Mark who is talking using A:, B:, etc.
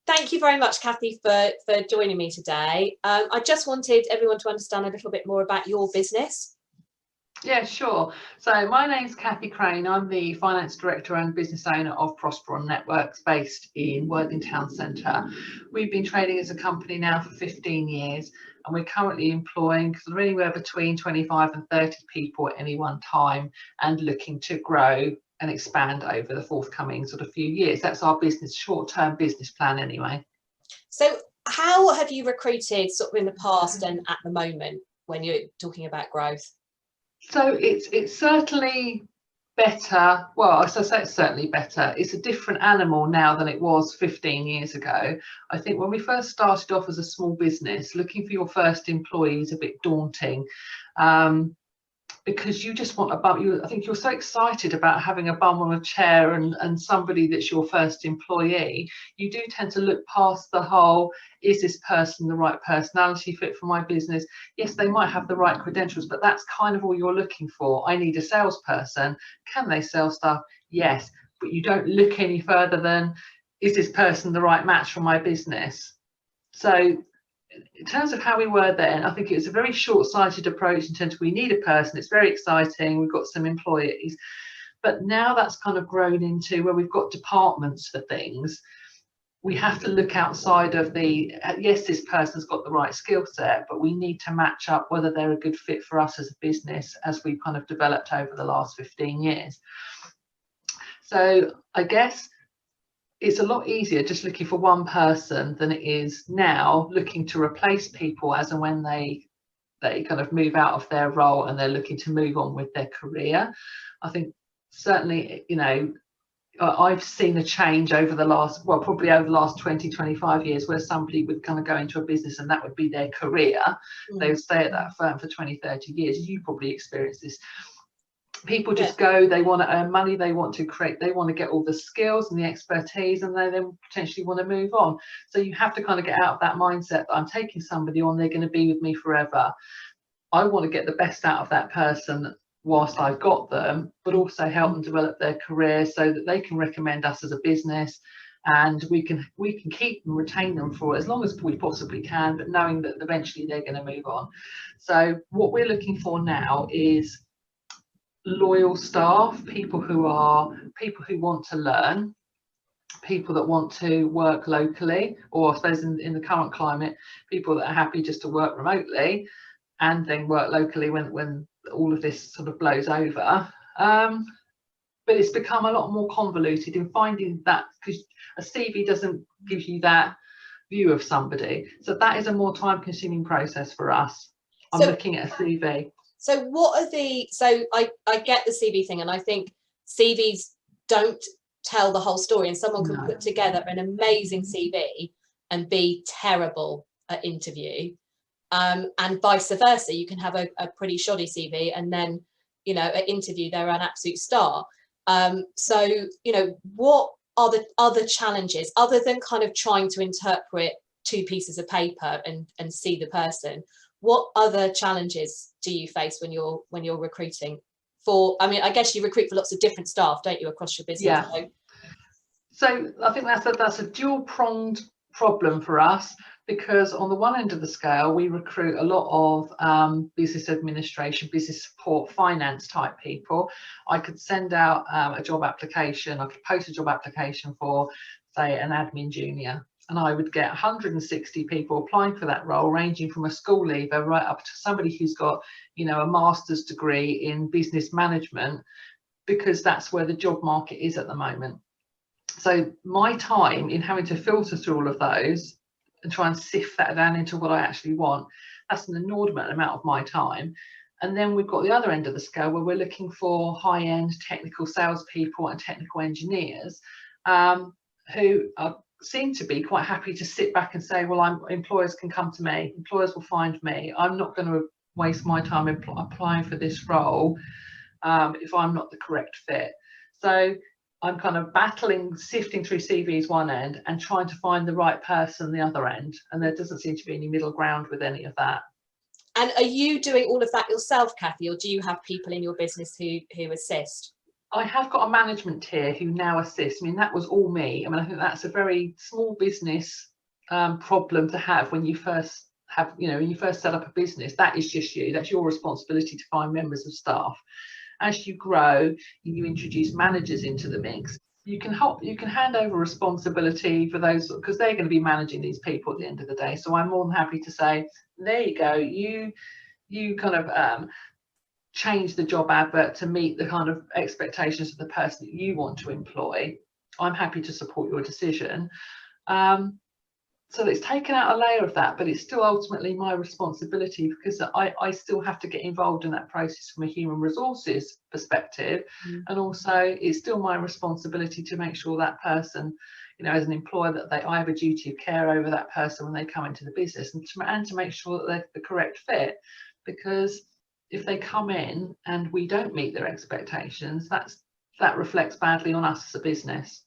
A: Thank you very much, Kathie, for joining me today. I just wanted everyone to understand a little bit more about your business.
B: Yeah, sure. So my name's Kathie Crane. I'm the Finance Director and Business Owner of Prosperon Networks based in Worthing Town Centre. We've been trading as a company now for 15 years and we're currently employing anywhere between 25 and 30 people at any one time and looking to grow and expand over the forthcoming sort of few years. That's our business, short-term business plan anyway.
A: So how have you recruited sort of in the past and at the moment when you're talking about growth?
B: So it's certainly better. Well, as I say, it's certainly better. It's a different animal now than it was 15 years ago. I think when we first started off as a small business, looking for your first employee is a bit daunting. Because you just want a bum. I think you're so excited about having a bum on a chair and somebody that's your first employee. You do tend to look past the whole, is this person the right personality fit for my business? Yes, they might have the right credentials, but that's kind of all you're looking for. I need a salesperson. Can they sell stuff? Yes, but you don't look any further than, is this person the right match for my business? So in terms of how we were then, I think it was a very short-sighted approach in terms of we need a person, it's very exciting, we've got some employees, but now that's kind of grown into where we've got departments for things. We have to look outside of the, yes, this person's got the right skill set, but we need to match up whether they're a good fit for us as a business as we've kind of developed over the last 15 years. So I guess it's a lot easier just looking for one person than it is now looking to replace people as and when they kind of move out of their role and they're looking to move on with their career. I think certainly, you know, I've seen a change over the last, well, probably over the last 20, 25 years where somebody would kind of go into a business and that would be their career. They would stay at that firm for 20, 30 years. You probably experienced this. People just go, they want to earn money, they want to create, they want to get all the skills and the expertise, and they then potentially want to move on. So you have to kind of get out of that mindset that I'm taking somebody on, they're going to be with me forever. I want to get the best out of that person whilst I've got them, but also help them develop their career so that they can recommend us as a business, and we can keep and retain them for as long as we possibly can, but knowing that eventually they're going to move on. So what we're looking for now is loyal staff, people who want to learn, people that want to work locally, or I suppose in the current climate, people that are happy just to work remotely and then work locally when all of this sort of blows over. But it's become a lot more convoluted in finding that, because a CV doesn't give you that view of somebody. So that is a more time-consuming process for us. I'm looking at a CV.
A: So what are so I get the CV thing, and I think CVs don't tell the whole story, and someone can put together an amazing CV and be terrible at interview, and vice versa. You can have a pretty shoddy CV and then, you know, at interview they're an absolute star. So, you know, what are the other challenges other than kind of trying to interpret two pieces of paper and see the person? What other challenges do you face when you're recruiting for? I mean, I guess you recruit for lots of different staff, don't you, across your business?
B: Yeah. So I think that's a dual-pronged problem for us, because on the one end of the scale, we recruit a lot of business administration, business support, finance type people. I could send out a job application, I could post a job application for, say, an admin junior, and I would get 160 people applying for that role, ranging from a school leaver right up to somebody who's got, you know, a master's degree in business management, because that's where the job market is at the moment. So my time in having to filter through all of those and try and sift that down into what I actually want, that's an inordinate amount of my time. And then we've got the other end of the scale where we're looking for high-end technical salespeople and technical engineers who seem to be quite happy to sit back and say, well, employers can come to me, employers will find me. I'm not going to waste my time applying for this role if I'm not the correct fit. So I'm kind of battling, sifting through CVs one end and trying to find the right person the other end. And there doesn't seem to be any middle ground with any of that.
A: And are you doing all of that yourself, Kathie, or do you have people in your business who assist?
B: I have got a management tier who now assists. I mean, that was all me. I mean, I think that's a very small business problem to have when you first have, you know, when you first set up a business. That is just you. That's your responsibility to find members of staff. As you grow, you introduce managers into the mix. You can hand over responsibility for those, because they're going to be managing these people at the end of the day. So I'm more than happy to say, there you go. You kind of change the job advert to meet the kind of expectations of the person that you want to employ. I'm happy to support your decision. So it's taken out a layer of that, but it's still ultimately my responsibility, because I still have to get involved in that process from a human resources perspective. And also it's still my responsibility to make sure that person, you know, as an employer, that I have a duty of care over that person when they come into the business, and to make sure that they're the correct fit. Because if they come in and we don't meet their expectations, that reflects badly on us as a business.